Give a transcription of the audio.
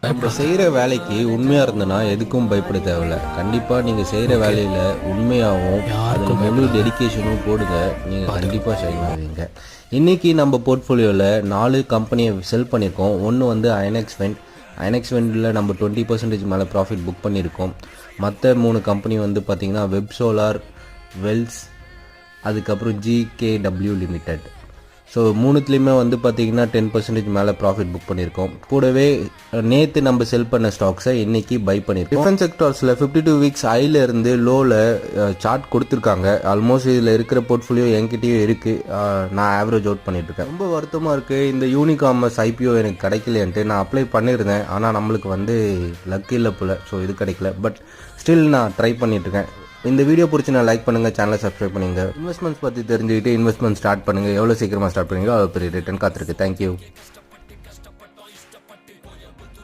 நம்ம செய்கிற வேலைக்கு உண்மையாக இருந்தனா எதுக்கும் பயப்பட தேவையில்ல. கண்டிப்பாக நீங்கள் செய்கிற வேலையில் உண்மையாகவும் அதில் முழு டெடிக்கேஷனும் போடுங்க. நீங்கள் கண்டிப்பாக ஷைன் ஆவீங்க. இன்றைக்கி நம்ம போர்ட்ஃபோலியோவில் 4 கம்பெனியை செல் பண்ணியிருக்கோம். ஒன்று வந்து ஐனெக்ஸ் வெண்ட். ஐனெக்ஸ் வெண்டில் நம்ம 20% மேலே ப்ராஃபிட் புக் பண்ணியிருக்கோம். மற்ற 3 கம்பெனி வந்து பார்த்திங்கன்னா வெப் சோலார், வெல்ஸ், அதுக்கப்புறம் GKW லிமிடெட். ஸோ மூணுத்துலேயுமே வந்து பார்த்திங்கன்னா 10% மேலே ப்ராஃபிட் புக் பண்ணியிருக்கோம். கூடவே நேற்று நம்ம செல் பண்ண ஸ்டாக்ஸை இன்றைக்கி பை பண்ணியிருக்கோம். டிஃபரன்ஸ் செக்டார்ஸில் 52 வீக்ஸ் ஹையிலேருந்து லோவில் சார்ட் கொடுத்துருக்காங்க. ஆல்மோஸ்ட் இதில் இருக்கிற போர்ட்ஃபோலியோ என்கிட்டயும் இருக்குது. நான் ஆவரேஜ் அவுட் பண்ணிகிட்ருக்கேன். ரொம்ப வருத்தமாக இருக்குது, இந்த யூனிகாமர்ஸ் IPO எனக்கு கிடைக்கலையன்ட்டு. நான் அப்ளை பண்ணியிருந்தேன், ஆனால் நம்மளுக்கு வந்து லக் இல்லை போல். ஸோ இது கிடைக்கல. பட் ஸ்டில் நான் ட்ரை பண்ணிகிட்ருக்கேன். இந்த வீடியோ பிடிச்சி நான் லைக் பண்ணுங்கள், சேனலை சப்ஸ்கிரைப் பண்ணுங்கள். இன்வெஸ்ட்மெண்ட்ஸ் பற்றி தெரிஞ்சுக்கிட்டு இன்வெஸ்ட்மெண்ட் ஸ்டார்ட் பண்ணுங்கள். எவ்வளோ சீக்கிரமாக ஸ்டார்ட் பண்ணுங்களோ அவ்வளோ பெரிய ரிட்டர்ன் காத்திருக்கு. தேங்க்யூ.